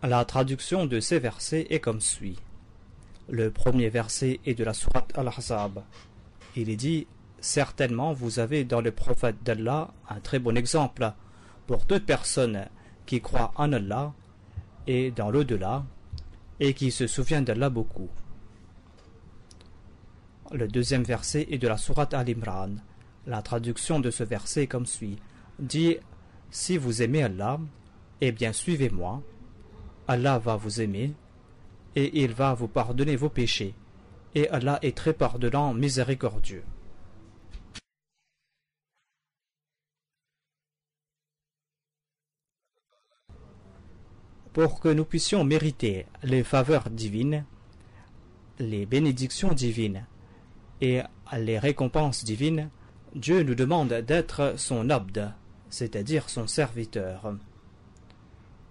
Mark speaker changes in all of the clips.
Speaker 1: La traduction de ces versets est comme suit. Le premier verset est de la sourate Al-Ahzab. Il est dit « Certainement vous avez dans le prophète d'Allah un très bon exemple pour toute personne qui croit en Allah et dans l'au-delà et qui se souvient d'Allah beaucoup. » Le deuxième verset est de la sourate Al-Imran. La traduction de ce verset est comme suit. Dit « Si vous aimez Allah, eh bien suivez-moi. Allah va vous aimer et il va vous pardonner vos péchés. Et Allah est très pardonnant, miséricordieux. » Pour que nous puissions mériter les faveurs divines, les bénédictions divines et les récompenses divines, Dieu nous demande d'être son abd, c'est-à-dire son serviteur.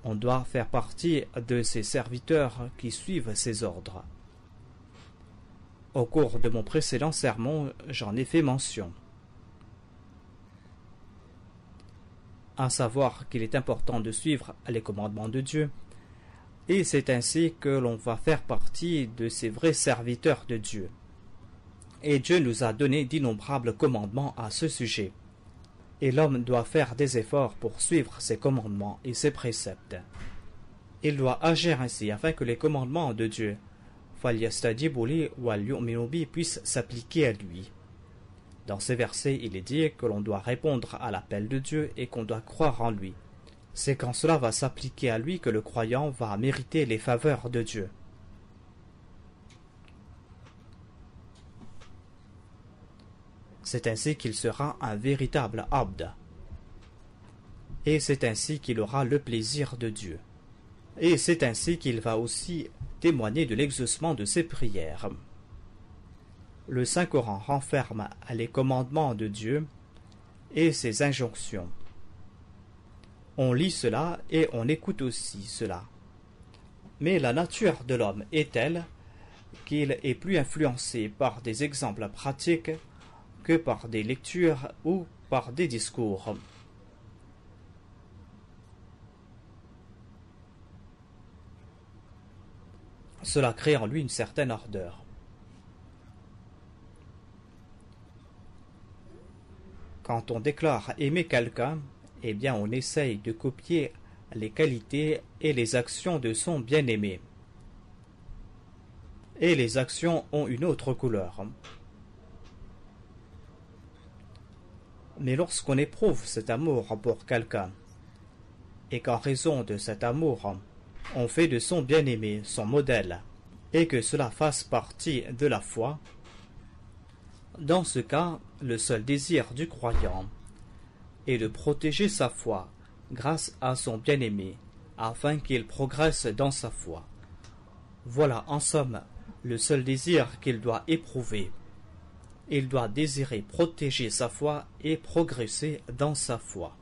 Speaker 1: On doit faire partie de ces serviteurs qui suivent ses ordres. Au cours de mon précédent sermon, j'en ai fait mention. À savoir qu'il est important de suivre les commandements de Dieu, et c'est ainsi que l'on va faire partie de ces vrais serviteurs de Dieu. Et Dieu nous a donné d'innombrables commandements à ce sujet. Et l'homme doit faire des efforts pour suivre ses commandements et ses préceptes. Il doit agir ainsi afin que les commandements de Dieu puissent s'appliquer à lui. Dans ces versets, il est dit que l'on doit répondre à l'appel de Dieu et qu'on doit croire en lui. C'est quand cela va s'appliquer à lui que le croyant va mériter les faveurs de Dieu. C'est ainsi qu'il sera un véritable abd. Et c'est ainsi qu'il aura le plaisir de Dieu. Et c'est ainsi qu'il va aussi témoigner de l'exaucement de ses prières. Le Saint-Coran renferme les commandements de Dieu et ses injonctions. On lit cela et on écoute aussi cela. Mais la nature de l'homme est telle qu'il est plus influencé par des exemples pratiques que par des lectures ou par des discours. Cela crée en lui une certaine ardeur. Quand on déclare aimer quelqu'un, eh bien on essaye de copier les qualités et les actions de son bien-aimé. Et les actions ont une autre couleur. Mais lorsqu'on éprouve cet amour pour quelqu'un, et qu'en raison de cet amour, on fait de son bien-aimé son modèle, et que cela fasse partie de la foi, dans ce cas, le seul désir du croyant est de protéger sa foi grâce à son bien-aimé, afin qu'il progresse dans sa foi. Voilà en somme le seul désir qu'il doit éprouver. Il doit désirer protéger sa foi et progresser dans sa foi.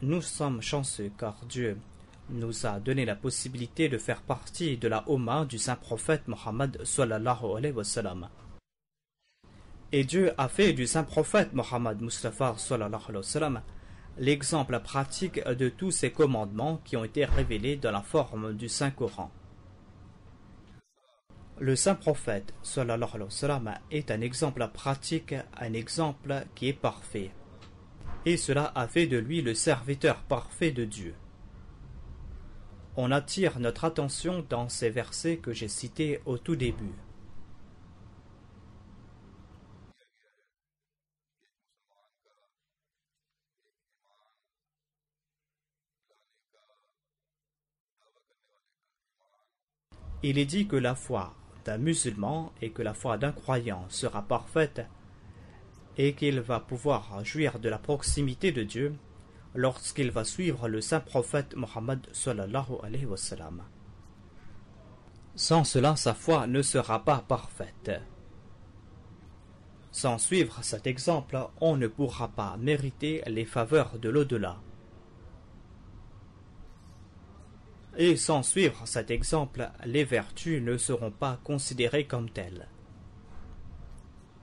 Speaker 1: Nous sommes chanceux car Dieu nous a donné la possibilité de faire partie de la Ummah du Saint-Prophète Mohammed sallallahu alayhi wa sallam. Et Dieu a fait du Saint-Prophète Mohammed Mustafa sallallahu alayhi wa sallam l'exemple pratique de tous ces commandements qui ont été révélés dans la forme du Saint-Coran. Le Saint-Prophète sallallahu alayhi wa sallam est un exemple pratique, un exemple qui est parfait. Et cela a fait de lui le serviteur parfait de Dieu. On attire notre attention dans ces versets que j'ai cités au tout début. Il est dit que la foi d'un musulman et que la foi d'un croyant sera parfaite et qu'il va pouvoir jouir de la proximité de Dieu lorsqu'il va suivre le saint prophète Mohammed sallallahu alayhi wa sallam. Sans cela, sa foi ne sera pas parfaite. Sans suivre cet exemple, on ne pourra pas mériter les faveurs de l'au-delà. Et sans suivre cet exemple, les vertus ne seront pas considérées comme telles.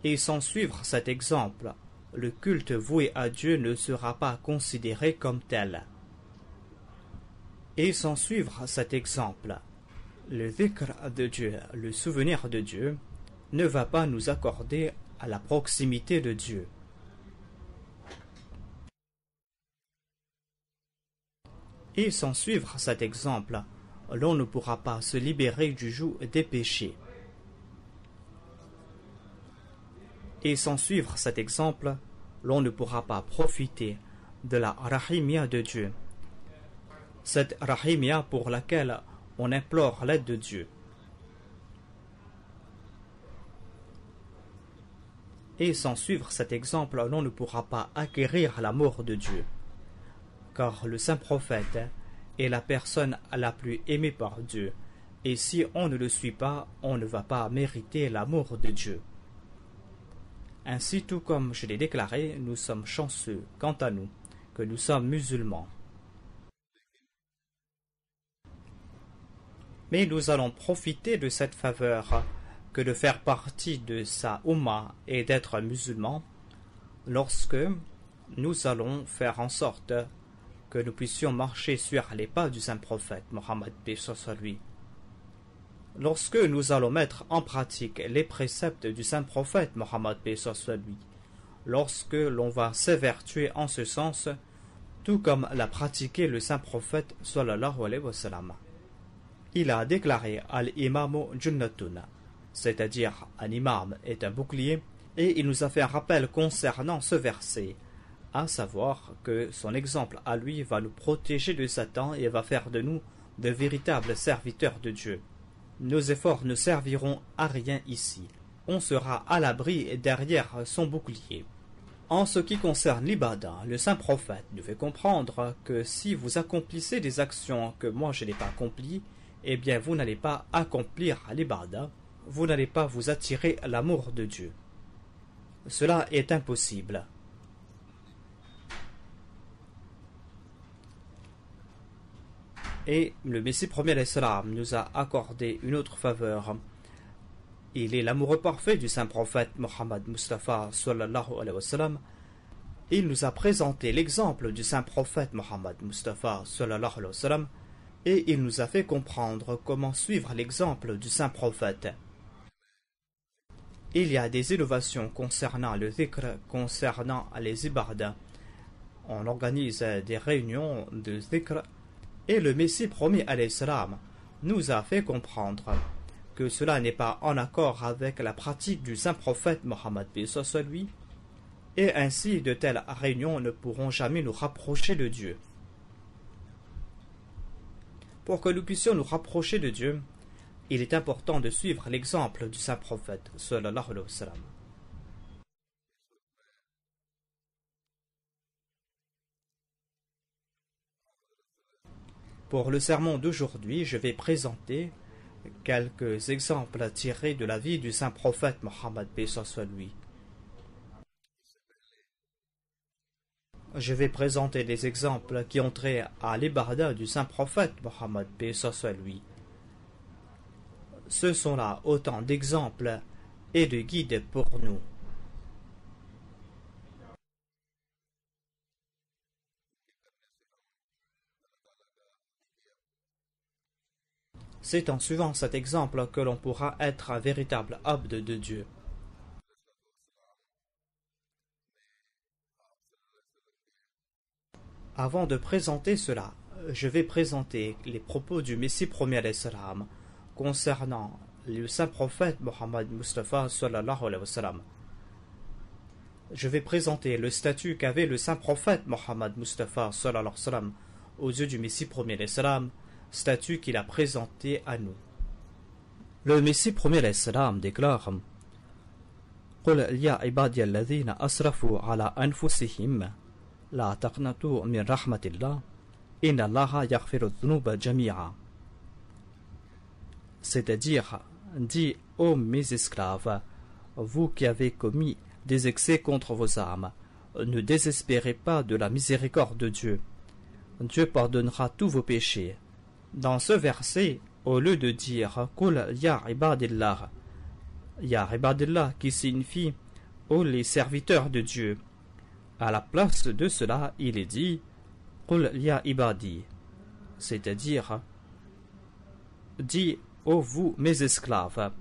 Speaker 1: Et sans suivre cet exemple, le culte voué à Dieu ne sera pas considéré comme tel. Et sans suivre cet exemple, le dhikr de Dieu, le souvenir de Dieu, ne va pas nous accorder à la proximité de Dieu. Et sans suivre cet exemple, l'on ne pourra pas se libérer du joug des péchés. Et sans suivre cet exemple, l'on ne pourra pas profiter de la rahimia de Dieu. Cette rahimia pour laquelle on implore l'aide de Dieu. Et sans suivre cet exemple, l'on ne pourra pas acquérir l'amour de Dieu. Car le saint prophète est la personne la plus aimée par Dieu. Et si on ne le suit pas, on ne va pas mériter l'amour de Dieu. Ainsi, tout comme je l'ai déclaré, nous sommes chanceux, quant à nous, que nous sommes musulmans. Mais nous allons profiter de cette faveur que de faire partie de sa Ummah et d'être musulmans lorsque nous allons faire en sorte que nous puissions marcher sur les pas du saint prophète Mohammed paix soit lui. Lorsque nous allons mettre en pratique les préceptes du saint prophète Mohammed paix soit lui, lorsque l'on va s'évertuer en ce sens, tout comme l'a pratiqué le saint prophète sallallahu alayhi wa sallam. Il a déclaré al-imamu junnatun, c'est-à-dire un imam est un bouclier, et il nous a fait un rappel concernant ce verset, à savoir que son exemple à lui va nous protéger de Satan et va faire de nous de véritables serviteurs de Dieu. Nos efforts ne serviront à rien ici. On sera à l'abri derrière son bouclier. En ce qui concerne l'ibada, le saint prophète nous fait comprendre que si vous accomplissez des actions que moi je n'ai pas accomplies, eh bien vous n'allez pas accomplir l'ibada, vous n'allez pas vous attirer l'amour de Dieu. Cela est impossible. Et le Messie premier l'Islam nous a accordé une autre faveur. Il est l'amoureux parfait du saint prophète Mohammed Mustafa sallallahu alayhi wa sallam. Il nous a présenté l'exemple du saint prophète Mohammed Mustafa sallallahu alayhi wa sallam et il nous a fait comprendre comment suivre l'exemple du saint prophète. Il y a des innovations concernant le dhikr, concernant les ibadah. On organise des réunions de dhikr et le Messie promis alayhi salam nous a fait comprendre que cela n'est pas en accord avec la pratique du saint prophète Mohammed paix soit lui, et ainsi de telles réunions ne pourront jamais nous rapprocher de Dieu. Pour que nous puissions nous rapprocher de Dieu, il est important de suivre l'exemple du saint prophète sallallahu alayhi wa sallam. Pour le sermon d'aujourd'hui, je vais présenter quelques exemples tirés de la vie du saint prophète Mohammed paix soit lui. Je vais présenter des exemples qui ont trait à l'ibadah du saint prophète Mohammed paix soit lui. Ce sont là autant d'exemples et de guides pour nous. C'est en suivant cet exemple que l'on pourra être un véritable abd de Dieu. Avant de présenter cela, je vais présenter les propos du Messie premier alayhi salam concernant le saint prophète Mohammed Mustafa sallallahu alayhi wa sallam. Je vais présenter le statut qu'avait le saint prophète Mohammed Mustafa sallallahu alayhi wa sallam aux yeux du Messie premier alayhi salam, statut qu'il a présenté à nous. Le Messie premier alayhi salam déclare: قل يا عبادي الذين أسرفوا على أنفسهم لا تقنطوا من رحمة الله إن الله يغفر الذنوب جميعا. C'est-à-dire, dis ô mes esclaves, vous qui avez commis des excès contre vos âmes, ne désespérez pas de la miséricorde de Dieu. Dieu pardonnera tous vos péchés. Dans ce verset, au lieu de dire Qul ya ibadillah, ya ibadillah qui signifie ô les serviteurs de Dieu, à la place de cela, il est dit Qul ya ibadi, c'est-à-dire dit ô vous mes esclaves.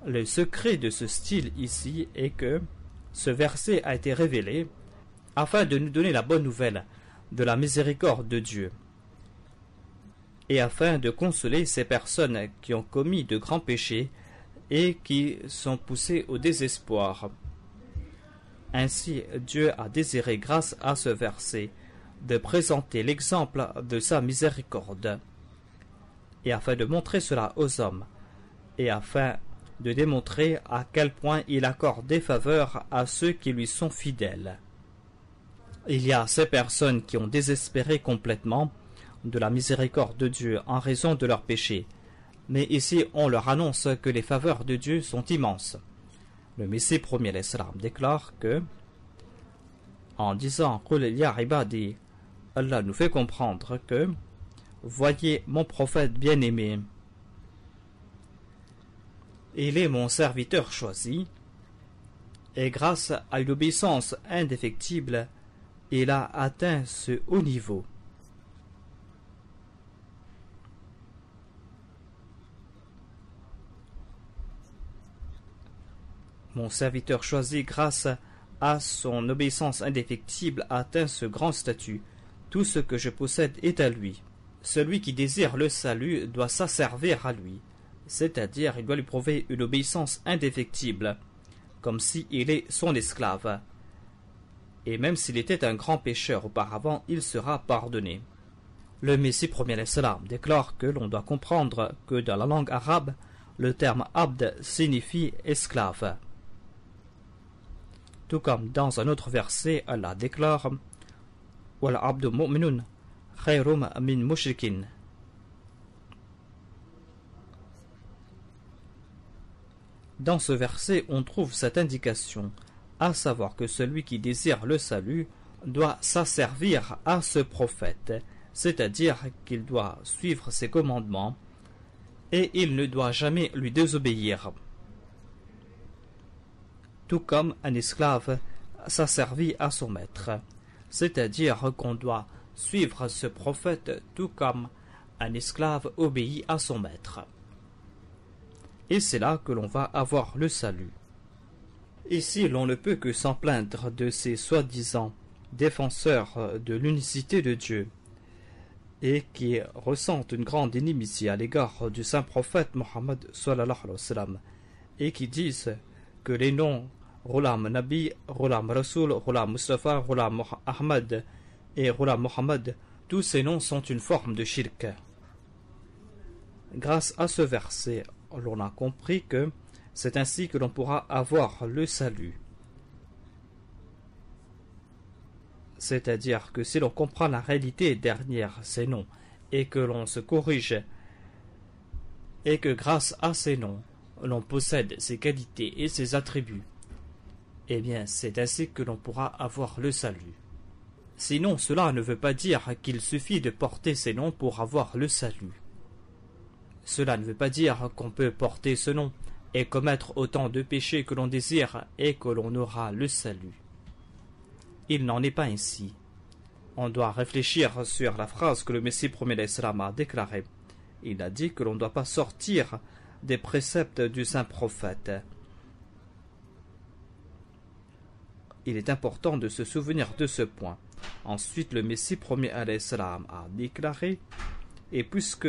Speaker 1: Le secret de ce style ici est que ce verset a été révélé afin de nous donner la bonne nouvelle de la miséricorde de Dieu et afin de consoler ces personnes qui ont commis de grands péchés et qui sont poussées au désespoir. Ainsi, Dieu a désiré, grâce à ce verset, de présenter l'exemple de sa miséricorde, et afin de montrer cela aux hommes, et afin de démontrer à quel point il accorde des faveurs à ceux qui lui sont fidèles. Il y a ces personnes qui ont désespéré complètement de la miséricorde de Dieu en raison de leurs péchés, mais ici on leur annonce que les faveurs de Dieu sont immenses. Le Messie premier l'Islam déclare que, en disant Qul ya ibadi, Allah nous fait comprendre que, voyez mon prophète bien-aimé, il est mon serviteur choisi, et grâce à une obéissance indéfectible, il a atteint ce haut niveau. Mon serviteur choisi, grâce à son obéissance indéfectible, a atteint ce grand statut. Tout ce que je possède est à lui. Celui qui désire le salut doit s'asservir à lui, c'est-à-dire il doit lui prouver une obéissance indéfectible, comme s'il est son esclave. Et même s'il était un grand pécheur auparavant, il sera pardonné. Le Messie premier l'Islam déclare que l'on doit comprendre que dans la langue arabe, le terme abd signifie esclave. Tout comme dans un autre verset, Allah déclare Wal abdu mu'minun khayrum min mushrikin. Dans ce verset, on trouve cette indication, à savoir que celui qui désire le salut doit s'asservir à ce prophète, c'est-à-dire qu'il doit suivre ses commandements et il ne doit jamais lui désobéir. Tout comme un esclave s'asservit à son maître, c'est-à-dire qu'on doit suivre ce prophète tout comme un esclave obéit à son maître. Et c'est là que l'on va avoir le salut. Ici, l'on ne peut que s'en plaindre de ces soi-disant défenseurs de l'unicité de Dieu et qui ressentent une grande inimitié à l'égard du saint prophète Mohammed sallallahu alayhi wa sallam et qui disent que les noms Ghulam Nabi, Ghulam Rasoul, Ghulam Mustafa, Ghulam Ahmad et Ghulam Mohammed, tous ces noms sont une forme de shirk. Grâce à ce verset, l'on a compris que c'est ainsi que l'on pourra avoir le salut. C'est-à-dire que si l'on comprend la réalité derrière ces noms et que l'on se corrige et que grâce à ces noms, l'on possède ces qualités et ces attributs, eh bien c'est ainsi que l'on pourra avoir le salut. Sinon, cela ne veut pas dire qu'il suffit de porter ces noms pour avoir le salut. Cela ne veut pas dire qu'on peut porter ce nom et commettre autant de péchés que l'on désire et que l'on aura le salut. Il n'en est pas ainsi. On doit réfléchir sur la phrase que le Messie premier l'Islam a déclarée. Il a dit que l'on ne doit pas sortir des préceptes du saint prophète. Il est important de se souvenir de ce point. Ensuite, le Messie premier l'Islam a déclaré, et puisque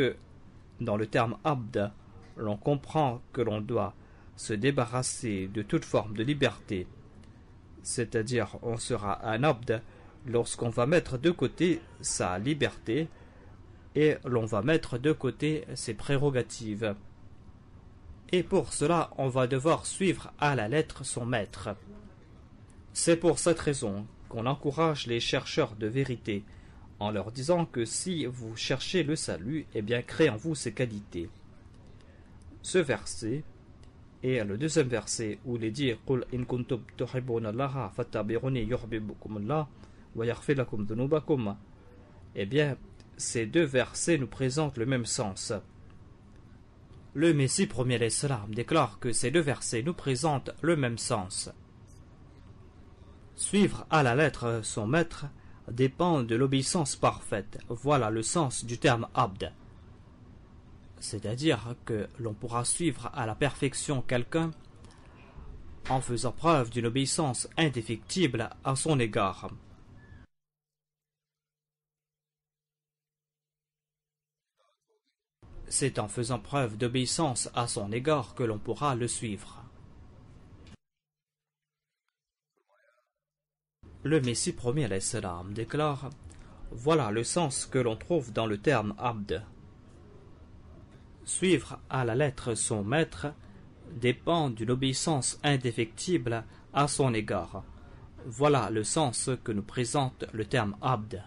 Speaker 1: dans le terme abd, l'on comprend que l'on doit se débarrasser de toute forme de liberté, c'est-à-dire on sera un abd lorsqu'on va mettre de côté sa liberté et l'on va mettre de côté ses prérogatives. Et pour cela, on va devoir suivre à la lettre son maître. C'est pour cette raison qu'on encourage les chercheurs de vérité en leur disant que si vous cherchez le salut, eh bien créez en vous ces qualités. Ce verset et le deuxième verset où il est dit Qul in kuntum tuhibbuna Allaha fattabi'uni yuhibbukum Allah wa yaghfir lakum dhunubakum, eh bien ces deux versets nous présentent le même sens. Le Messie premier l'Islam déclare que ces deux versets nous présentent le même sens. Suivre à la lettre son maître dépend de l'obéissance parfaite. Voilà le sens du terme abd. C'est-à-dire que l'on pourra suivre à la perfection quelqu'un en faisant preuve d'une obéissance indéfectible à son égard. C'est en faisant preuve d'obéissance à son égard que l'on pourra le suivre. Le Messie premier alayhi salam déclare: voilà le sens que l'on trouve dans le terme abd. Suivre à la lettre son maître dépend d'une obéissance indéfectible à son égard. Voilà le sens que nous présente le terme abd.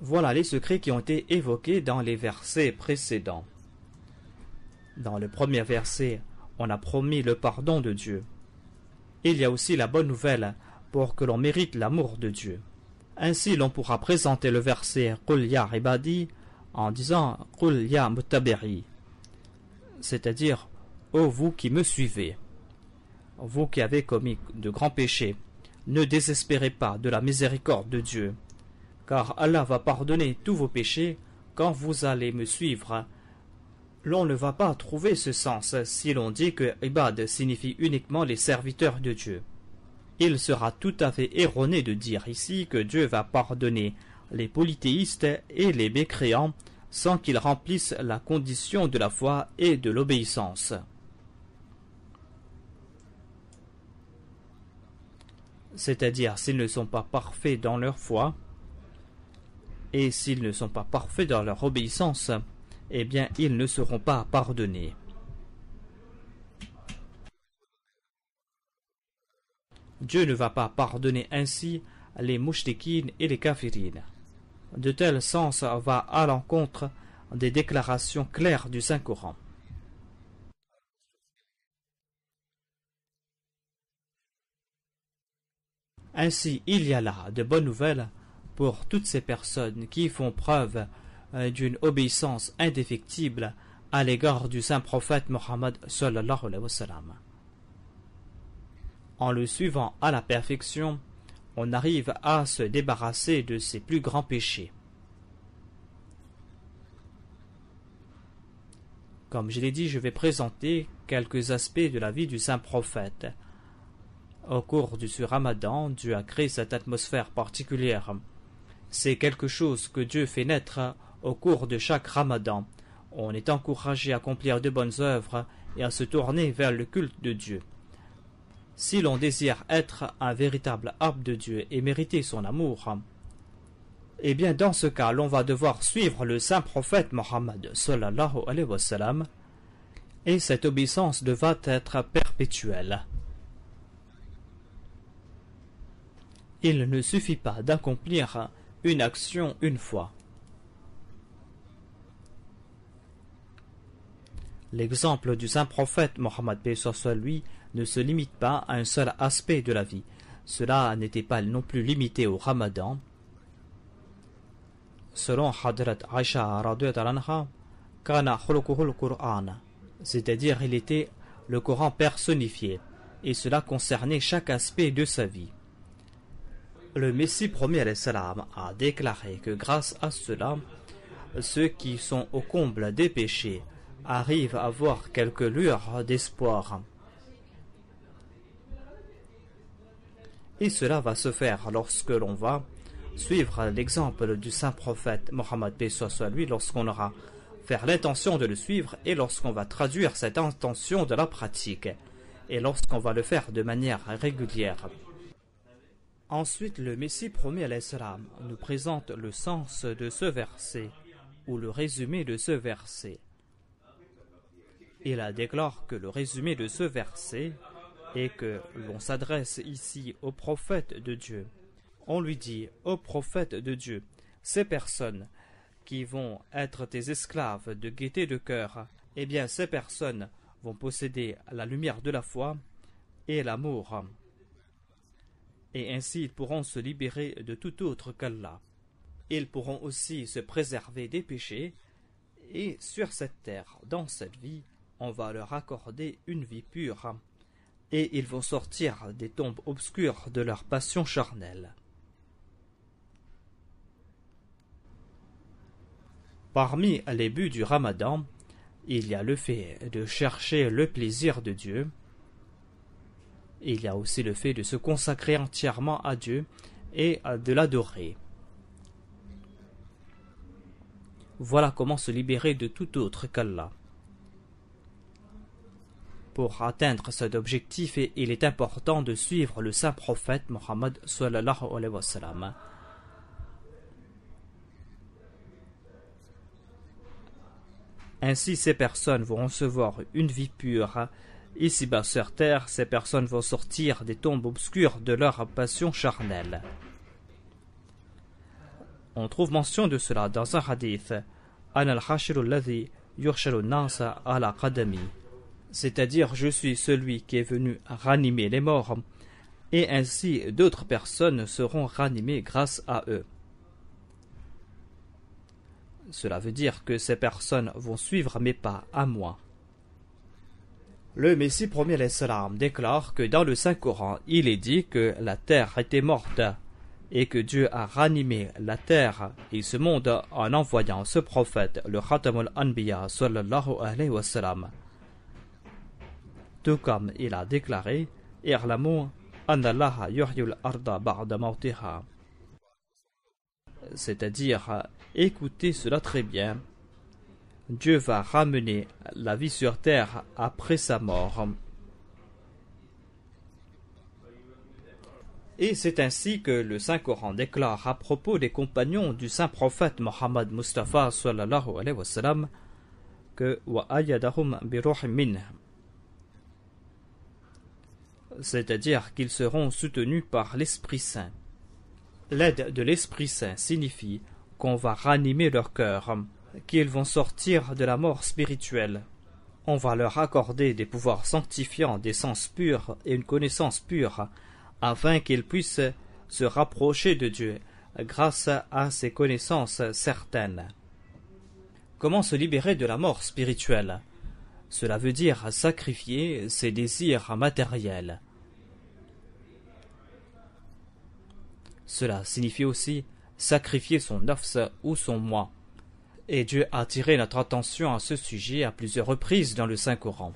Speaker 1: Voilà les secrets qui ont été évoqués dans les versets précédents. Dans le premier verset, on a promis le pardon de Dieu. Il y a aussi la bonne nouvelle pour que l'on mérite l'amour de Dieu. Ainsi, l'on pourra présenter le verset « Qul ya ibadi » en disant « Qul ya muttabi'i », c'est-à-dire « Ô vous qui me suivez, vous qui avez commis de grands péchés, ne désespérez pas de la miséricorde de Dieu, car Allah va pardonner tous vos péchés quand vous allez me suivre. » L'on ne va pas trouver ce sens si l'on dit que « Ibad » signifie uniquement les serviteurs de Dieu. Il sera tout à fait erroné de dire ici que Dieu va pardonner les polythéistes et les mécréants sans qu'ils remplissent la condition de la foi et de l'obéissance. C'est-à-dire s'ils ne sont pas parfaits dans leur foi et s'ils ne sont pas parfaits dans leur obéissance, eh bien ils ne seront pas pardonnés. Dieu ne va pas pardonner ainsi les mouchtikines et les kafirines. De tel sens va à l'encontre des déclarations claires du Saint-Coran. Ainsi, il y a là de bonnes nouvelles pour toutes ces personnes qui font preuve d'une obéissance indéfectible à l'égard du saint prophète Mohammed sallallahu alayhi wa sallam. En le suivant à la perfection, on arrive à se débarrasser de ses plus grands péchés. Comme je l'ai dit, je vais présenter quelques aspects de la vie du saint prophète. Au cours du Ramadan, Dieu a créé cette atmosphère particulière. C'est quelque chose que Dieu fait naître au cours de chaque Ramadan. On est encouragé à accomplir de bonnes œuvres et à se tourner vers le culte de Dieu. Si l'on désire être un véritable abd de Dieu et mériter son amour, eh bien dans ce cas, l'on va devoir suivre le saint prophète Mohammed sallallahu alayhi wa sallam, et cette obéissance devra être perpétuelle. Il ne suffit pas d'accomplir une action une fois. L'exemple du saint prophète Mohammed paix soit lui ne se limite pas à un seul aspect de la vie. Cela n'était pas non plus limité au Ramadan. Selon Hadrat Aisha radhiyallahu anha, kana khuluquhul Qur'an, c'est-à-dire il était le Coran personnifié, et cela concernait chaque aspect de sa vie. Le Messie premier alayhi salam a déclaré que grâce à cela, ceux qui sont au comble des péchés arrivent à voir quelques lueurs d'espoir. Et cela va se faire lorsque l'on va suivre l'exemple du saint prophète Mohammed paix soit lui, lorsqu'on aura faire l'intention de le suivre et lorsqu'on va traduire cette intention de la pratique et lorsqu'on va le faire de manière régulière. Ensuite, le Messie premier alayhi salam nous présente le sens de ce verset ou le résumé de ce verset. Il déclare que le résumé de ce verset est que l'on s'adresse ici au prophète de Dieu. On lui dit: ô prophète de Dieu, ces personnes qui vont être tes esclaves de gaieté de cœur, eh bien ces personnes vont posséder la lumière de la foi et l'amour. Et ainsi ils pourront se libérer de tout autre qu'Allah. Ils pourront aussi se préserver des péchés, et sur cette terre, dans cette vie, on va leur accorder une vie pure, et ils vont sortir des tombes obscures de leur passion charnelle. Parmi les buts du Ramadan, il y a le fait de chercher le plaisir de Dieu. Il y a aussi le fait de se consacrer entièrement à Dieu et de l'adorer. Voilà comment se libérer de tout autre qu'Allah. Pour atteindre cet objectif, il est important de suivre le saint prophète Mohammed sallallahu alayhi wa sallam. Ainsi, ces personnes vont recevoir une vie pure. Ici-bas sur terre, ces personnes vont sortir des tombes obscures de leur passion charnelle. On trouve mention de cela dans un hadith. C'est-à-dire, je suis celui qui est venu ranimer les morts, et ainsi d'autres personnes seront ranimées grâce à eux. Cela veut dire que ces personnes vont suivre mes pas à moi. Le Messie premier déclare que dans le Saint-Coran, il est dit que la terre était morte et que Dieu a ranimé la terre et ce monde en envoyant ce prophète, le Khatamul Anbiya sallallahu alayhi wa sallam. Tout comme il a déclaré, I'lamu anna Allaha yuhyil arda ba'da mawtiha. C'est-à-dire, écoutez cela très bien. Dieu va ramener la vie sur terre après sa mort. Et c'est ainsi que le Saint-Coran déclare à propos des compagnons du Saint-Prophète Mohammed Mustafa sallallahu alayhi wa sallam que wa ayyadahum bi ruhin minh. C'est-à-dire qu'ils seront soutenus par l'Esprit Saint. L'aide de l'Esprit Saint signifie qu'on va ranimer leur cœur, qu'ils vont sortir de la mort spirituelle. On va leur accorder des pouvoirs sanctifiants, des sens purs et une connaissance pure, afin qu'ils puissent se rapprocher de Dieu grâce à ces connaissances certaines. Comment se libérer de la mort spirituelle? Cela veut dire sacrifier ses désirs matériels. Cela signifie aussi sacrifier son nafs ou son moi. Et Dieu a attiré notre attention à ce sujet à plusieurs reprises dans le Saint-Coran.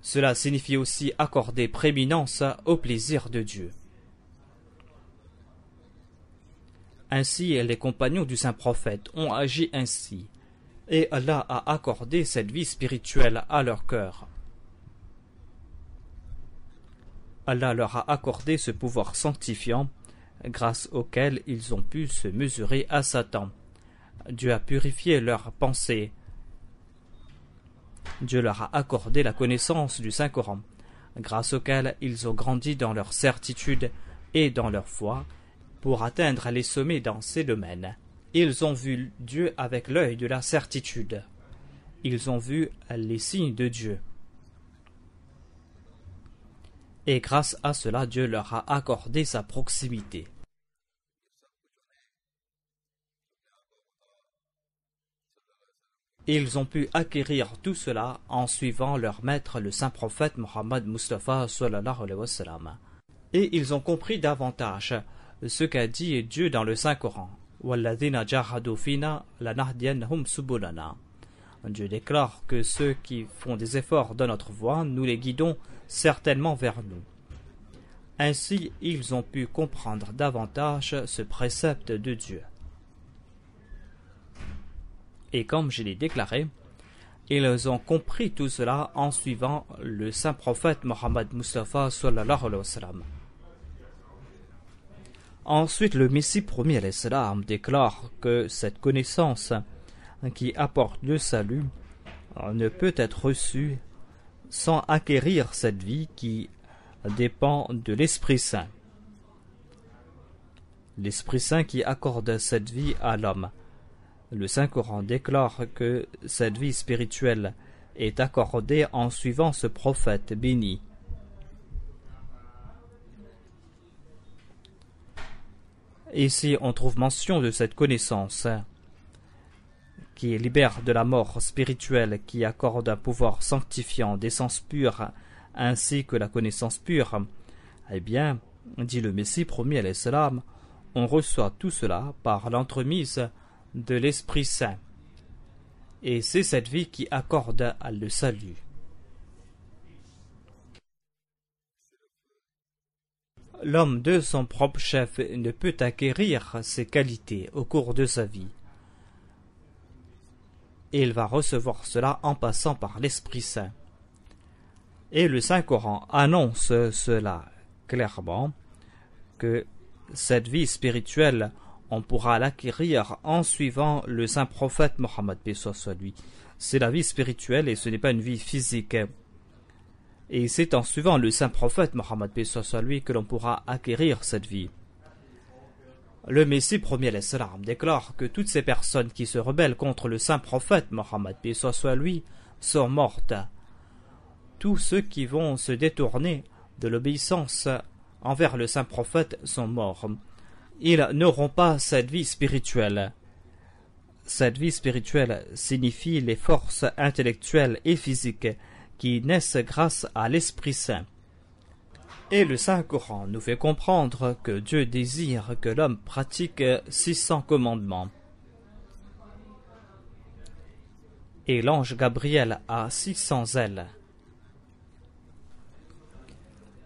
Speaker 1: Cela signifie aussi accorder prééminence au plaisir de Dieu. Ainsi, les compagnons du Saint-Prophète ont agi ainsi, et Allah a accordé cette vie spirituelle à leur cœur. Allah leur a accordé ce pouvoir sanctifiant, grâce auquel ils ont pu se mesurer à Satan. Dieu a purifié leurs pensées. Dieu leur a accordé la connaissance du Saint-Coran, grâce auquel ils ont grandi dans leur certitude et dans leur foi, pour atteindre les sommets dans ces domaines. Ils ont vu Dieu avec l'œil de la certitude. Ils ont vu les signes de Dieu. Et grâce à cela, Dieu leur a accordé sa proximité. Ils ont pu acquérir tout cela en suivant leur maître, le saint prophète Mohammed Mustafa sallallahu alayhi wa sallam. Et ils ont compris davantage ce qu'a dit Dieu dans le Saint-Coran. وَالَّذِينَ جَاهَدُوا فِينَا لَنَهْدِيَنَّهُمْ سُبُلَنَا. Dieu déclare que ceux qui font des efforts dans notre voie, nous les guidons certainement vers nous. Ainsi, ils ont pu comprendre davantage ce précepte de Dieu. Et comme je l'ai déclaré, ils ont compris tout cela en suivant le saint prophète Mohammed Mustafa sallallahu alayhi wa sallam. Ensuite, le Messie promis alayhi salam déclare que cette connaissance qui apporte le salut ne peut être reçue sans acquérir cette vie qui dépend de l'Esprit Saint. L'Esprit Saint qui accorde cette vie à l'homme. Le Saint-Coran déclare que cette vie spirituelle est accordée en suivant ce prophète béni. Ici, on trouve mention de cette connaissance qui libère de la mort spirituelle, qui accorde un pouvoir sanctifiant des sens purs, ainsi que la connaissance pure. Eh bien, dit le Messie promis alayhi salam, on reçoit tout cela par l'entremise de l'Esprit Saint. Et c'est cette vie qui accorde le salut. L'homme de son propre chef ne peut acquérir ces qualités au cours de sa vie. Et il va recevoir cela en passant par l'Esprit Saint. Et le Saint-Coran annonce cela clairement, que cette vie spirituelle, on pourra l'acquérir en suivant le saint prophète Mohammed, paix soit lui. C'est la vie spirituelle et ce n'est pas une vie physique. Et c'est en suivant le saint prophète Mohammed, paix soit lui, que l'on pourra acquérir cette vie. Le Messie premier l'Islam déclare que toutes ces personnes qui se rebellent contre le saint prophète Mohammed, paix soit lui, sont mortes. Tous ceux qui vont se détourner de l'obéissance envers le saint prophète sont morts. Ils n'auront pas cette vie spirituelle. Cette vie spirituelle signifie les forces intellectuelles et physiques qui naissent grâce à l'Esprit Saint. Et le Saint-Coran nous fait comprendre que Dieu désire que l'homme pratique 600 commandements. Et l'ange Gabriel a 600 ailes.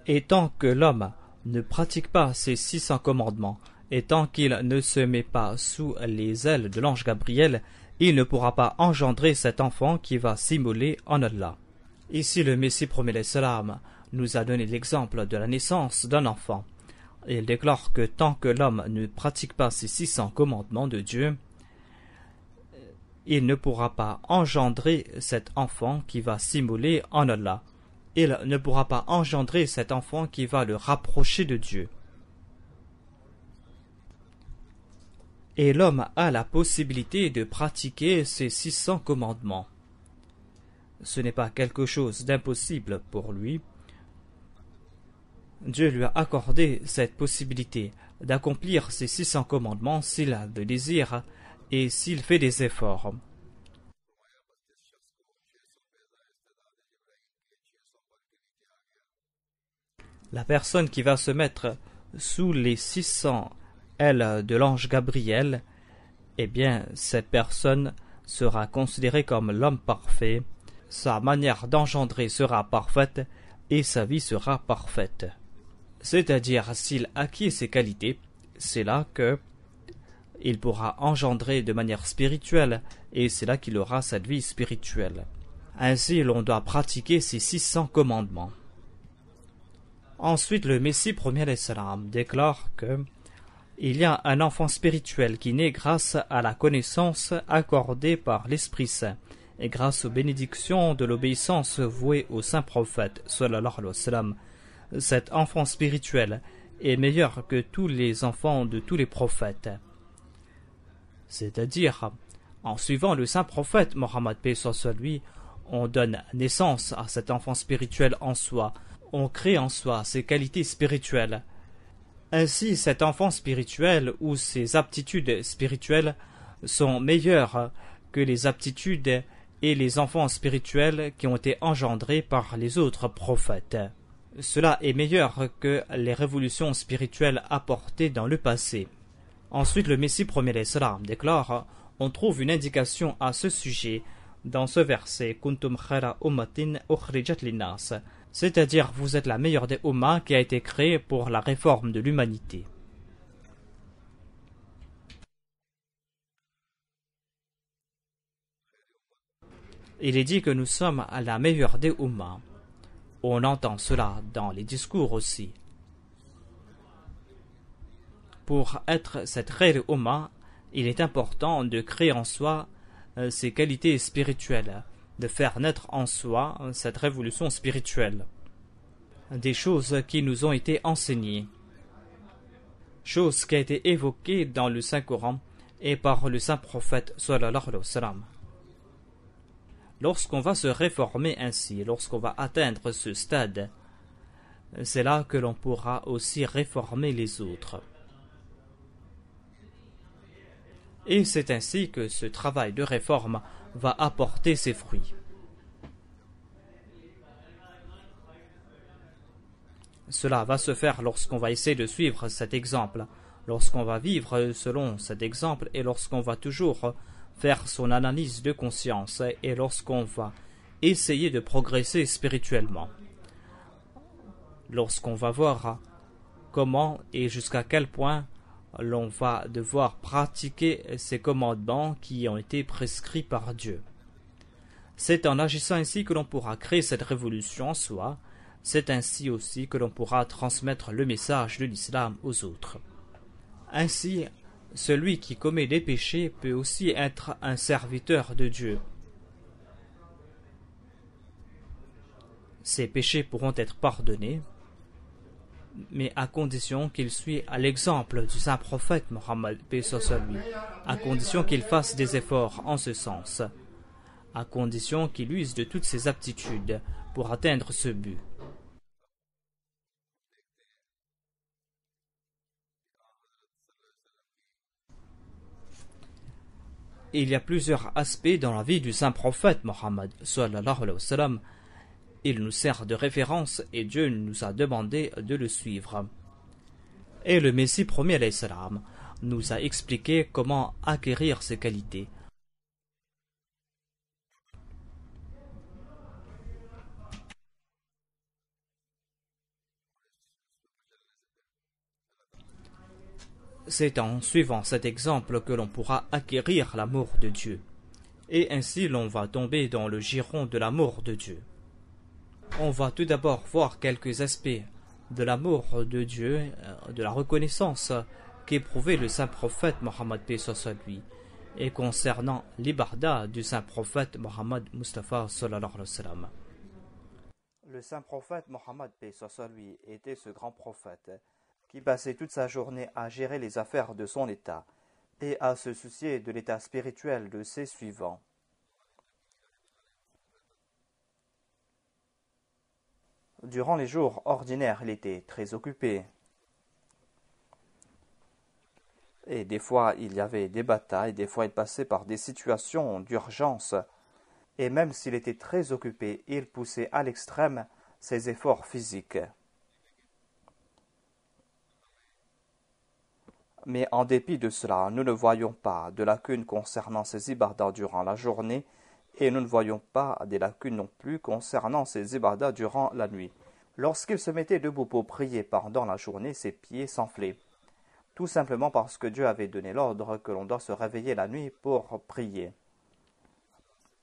Speaker 1: Et tant que l'homme ne pratique pas ces 600 commandements, et tant qu'il ne se met pas sous les ailes de l'ange Gabriel, il ne pourra pas engendrer cet enfant qui va s'immoler en Allah. Ici, le Messie premier l'Islam nous a donné l'exemple de la naissance d'un enfant. Il déclare que tant que l'homme ne pratique pas ces 600 commandements de Dieu, il ne pourra pas engendrer cet enfant qui va s'immoler en Allah. Il ne pourra pas engendrer cet enfant qui va le rapprocher de Dieu. Et l'homme a la possibilité de pratiquer ces 600 commandements. Ce n'est pas quelque chose d'impossible pour lui. Dieu lui a accordé cette possibilité d'accomplir ces 600 commandements s'il a le désir et s'il fait des efforts. La personne qui va se mettre sous les 600 ailes de l'ange Gabriel, eh bien, cette personne sera considérée comme l'homme parfait, sa manière d'engendrer sera parfaite et sa vie sera parfaite. C'est-à-dire, s'il acquiert ces qualités, c'est là que il pourra engendrer de manière spirituelle et c'est là qu'il aura cette vie spirituelle. Ainsi, l'on doit pratiquer ces 600 commandements. Ensuite, le Messie premier l'Islam déclare que il y a un enfant spirituel qui naît grâce à la connaissance accordée par l'Esprit Saint et grâce aux bénédictions de l'obéissance vouée au saint prophète sallallahu alayhi wa sallam. Cet enfant spirituel est meilleur que tous les enfants de tous les prophètes. C'est-à-dire, en suivant le saint prophète Mohammed paix soit lui, on donne naissance à cet enfant spirituel en soi, on crée en soi ses qualités spirituelles. Ainsi, cet enfant spirituel ou ses aptitudes spirituelles sont meilleures que les aptitudes et les enfants spirituels qui ont été engendrés par les autres prophètes. Cela est meilleur que les révolutions spirituelles apportées dans le passé. Ensuite, le Messie premier l'Islam déclare, on trouve une indication à ce sujet dans ce verset Kuntum khayra ummatin ukhrijat linnas, c'est-à-dire vous êtes la meilleure des ummas qui a été créée pour la réforme de l'humanité. Il est dit que nous sommes la meilleure des ummas. On entend cela dans les discours aussi. Pour être cette khayr umma, il est important de créer en soi ces qualités spirituelles, de faire naître en soi cette révolution spirituelle. Des choses qui nous ont été enseignées, choses qui a été évoquées dans le Saint-Coran et par le saint prophète sallallahu alayhi wa sallam. Lorsqu'on va se réformer ainsi, lorsqu'on va atteindre ce stade, c'est là que l'on pourra aussi réformer les autres. Et c'est ainsi que ce travail de réforme va apporter ses fruits. Cela va se faire lorsqu'on va essayer de suivre cet exemple, lorsqu'on va vivre selon cet exemple et lorsqu'on va toujours faire son analyse de conscience et lorsqu'on va essayer de progresser spirituellement. Lorsqu'on va voir comment et jusqu'à quel point l'on va devoir pratiquer ces commandements qui ont été prescrits par Dieu. C'est en agissant ainsi que l'on pourra créer cette révolution en soi. C'est ainsi aussi que l'on pourra transmettre le message de l'islam aux autres. Ainsi, celui qui commet des péchés peut aussi être un serviteur de Dieu. Ces péchés pourront être pardonnés, mais à condition qu'il suive à l'exemple du saint prophète Mohammed, paix soit lui, à condition qu'il fasse des efforts en ce sens, à condition qu'il use de toutes ses aptitudes pour atteindre ce but. Il y a plusieurs aspects dans la vie du saint prophète Mohammed sallallahu alayhi wa sallam. Il nous sert de référence et Dieu nous a demandé de le suivre. Et le Messie premier alayhi salam nous a expliqué comment acquérir ces qualités. C'est en suivant cet exemple que l'on pourra acquérir l'amour de Dieu. Et ainsi l'on va tomber dans le giron de l'amour de Dieu. On va tout d'abord voir quelques aspects de l'amour de Dieu, de la reconnaissance qu'éprouvait le saint prophète Mohammed paix soit lui, et concernant l'ibarda du saint prophète Mohammed Mustafa sallallahu alayhi wa sallam. Le saint prophète Mohammed paix soit lui était ce grand prophète qui passait toute sa journée à gérer les affaires de son état et à se soucier de l'état spirituel de ses suivants. Durant les jours ordinaires, il était très occupé. Et des fois, il y avait des batailles, des fois, il passait par des situations d'urgence. Et même s'il était très occupé, il poussait à l'extrême ses efforts physiques. Mais en dépit de cela, nous ne voyons pas de lacunes concernant ses ibadas durant la journée et nous ne voyons pas des lacunes non plus concernant ses ibadas durant la nuit. Lorsqu'il se mettait debout pour prier pendant la journée, ses pieds s'enflaient, tout simplement parce que Dieu avait donné l'ordre que l'on doit se réveiller la nuit pour prier.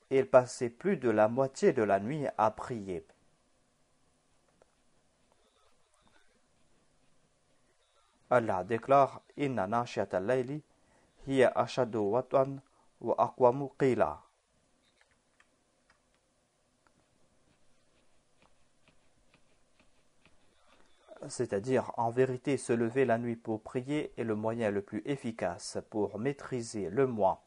Speaker 1: Et il passait plus de la moitié de la nuit à prier. Allah déclare Inna nashiat al-layli hiya ashadu wat'an wa aqwamu qila. C'est-à-dire, en vérité, se lever la nuit pour prier est le moyen le plus efficace pour maîtriser le moi.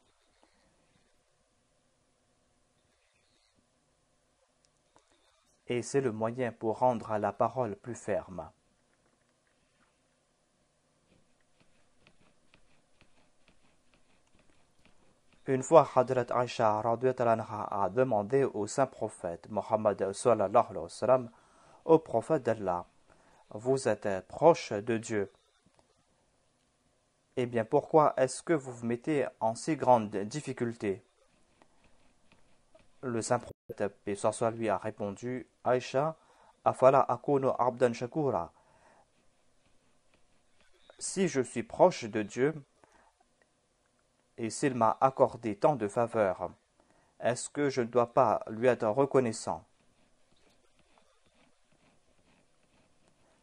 Speaker 1: Et c'est le moyen pour rendre la parole plus ferme. Une fois, Hadrat Aisha a demandé au saint prophète Mohammed sallallahu alayhi wa sallam, au prophète d'Allah, vous êtes proche de Dieu. Eh bien, pourquoi est-ce que vous vous mettez en si grande difficulté? Le saint prophète, paix soit lui, a répondu, Aisha, afala akunu abdan shakura. Si je suis proche de Dieu, et s'il m'a accordé tant de faveurs, est-ce que je ne dois pas lui être reconnaissant?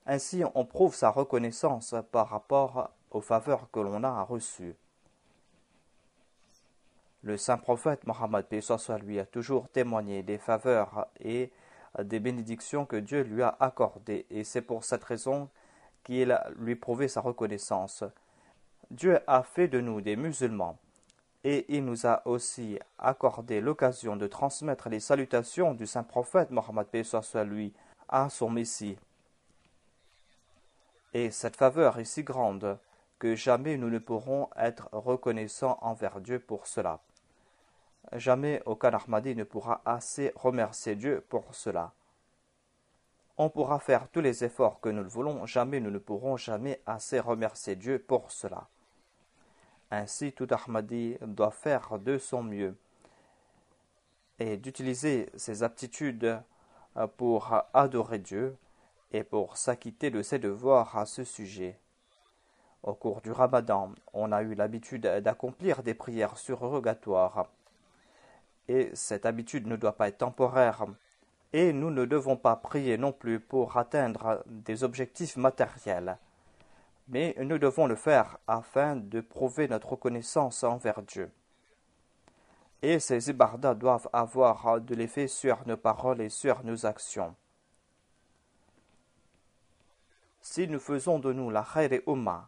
Speaker 1: Ainsi, on prouve sa reconnaissance par rapport aux faveurs que l'on a reçues. Le saint prophète Mohammed paix soit lui a toujours témoigné des faveurs et des bénédictions que Dieu lui a accordées, et c'est pour cette raison qu'il lui prouvait sa reconnaissance. Dieu a fait de nous des musulmans, et il nous a aussi accordé l'occasion de transmettre les salutations du saint prophète Mohammed paix soit lui à son Messie. Et cette faveur est si grande que jamais nous ne pourrons être reconnaissants envers Dieu pour cela. Jamais aucun Ahmadi ne pourra assez remercier Dieu pour cela. On pourra faire tous les efforts que nous le voulons, jamais nous ne pourrons jamais assez remercier Dieu pour cela.
Speaker 2: Ainsi, tout Ahmadi doit faire de son mieux et d'utiliser ses aptitudes pour adorer Dieu et pour s'acquitter de ses devoirs à ce sujet. Au cours du Ramadan, on a eu l'habitude d'accomplir des prières surrogatoires et cette habitude ne doit pas être temporaire. Et nous ne devons pas prier non plus pour atteindre des objectifs matériels, mais nous devons le faire afin de prouver notre reconnaissance envers Dieu. Et ces ibadah doivent avoir de l'effet sur nos paroles et sur nos actions. Si nous faisons de nous la khayr et umma,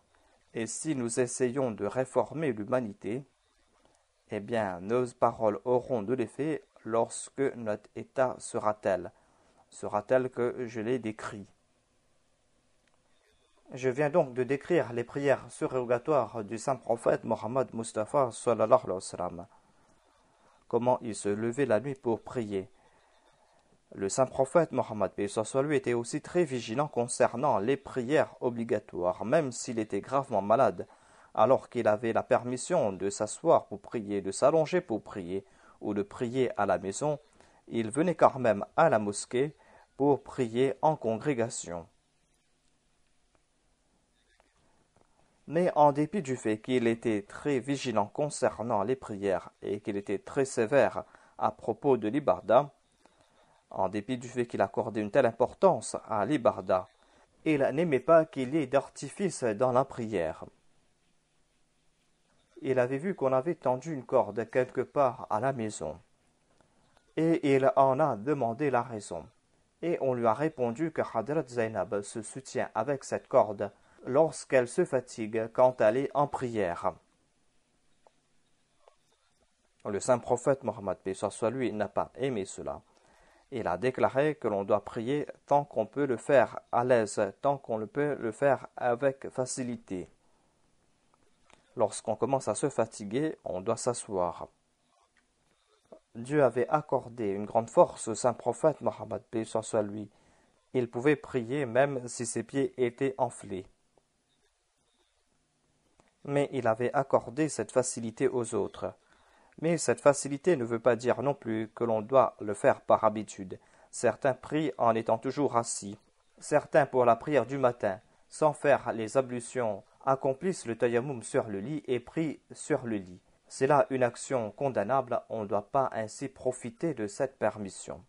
Speaker 2: et si nous essayons de réformer l'humanité, eh bien, nos paroles auront de l'effet lorsque notre état sera tel que je l'ai décrit. Je viens donc de décrire les prières surrogatoires du saint prophète Mohammed Mustafa sallallahu alayhi wa sallam. Comment il se levait la nuit pour prier. Le saint prophète Mohammed lui était aussi très vigilant concernant les prières obligatoires, même s'il était gravement malade, alors qu'il avait la permission de s'asseoir pour prier, de s'allonger pour prier, ou de prier à la maison, il venait quand même à la mosquée pour prier en congrégation. Mais en dépit du fait qu'il était très vigilant concernant les prières et qu'il était très sévère à propos de l'ibadah, en dépit du fait qu'il accordait une telle importance à l'ibadah, il n'aimait pas qu'il y ait d'artifice dans la prière. Il avait vu qu'on avait tendu une corde quelque part à la maison, et il en a demandé la raison. Et on lui a répondu que Hadrat Zainab se soutient avec cette corde lorsqu'elle se fatigue quand elle est en prière. Le saint prophète Mohammed lui n'a pas aimé cela. Il a déclaré que l'on doit prier tant qu'on peut le faire à l'aise, tant qu'on le peut le faire avec facilité. Lorsqu'on commence à se fatiguer, on doit s'asseoir. Dieu avait accordé une grande force au saint prophète Mohammed lui. Il pouvait prier même si ses pieds étaient enflés. Mais il avait accordé cette facilité aux autres. Mais cette facilité ne veut pas dire non plus que l'on doit le faire par habitude. Certains prient en étant toujours assis. Certains, pour la prière du matin, sans faire les ablutions, accomplissent le tayammum sur le lit et prient sur le lit. C'est là une action condamnable, on ne doit pas ainsi profiter de cette permission.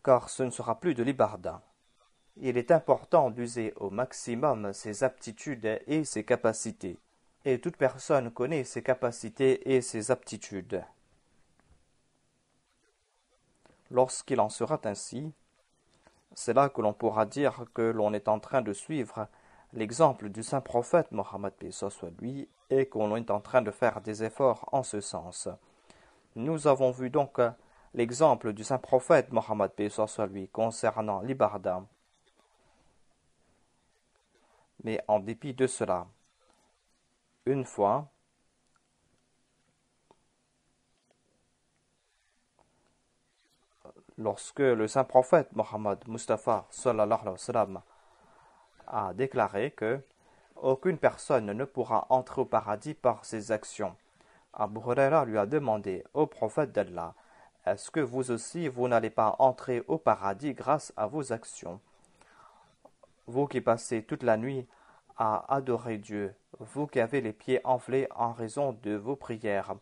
Speaker 2: Car ce ne sera plus de l'ibadah. Il est important d'user au maximum ses aptitudes et ses capacités. Et toute personne connaît ses capacités et ses aptitudes. Lorsqu'il en sera ainsi, c'est là que l'on pourra dire que l'on est en train de suivre l'exemple du saint prophète Mohammed lui et qu'on est en train de faire des efforts en ce sens. Nous avons vu donc l'exemple du saint prophète Mohammed lui concernant l'ibadah. Mais en dépit de cela, une fois, lorsque le saint prophète Mohammed Mustafa sallallahu alayhi wa sallam a déclaré que aucune personne ne pourra entrer au paradis par ses actions, Abu Huraira lui a demandé au prophète d'Allah, est-ce que vous aussi vous n'allez pas entrer au paradis grâce à vos actions? Vous qui passez toute la nuit à adorer Dieu, vous qui avez les pieds enflés en raison de vos prières,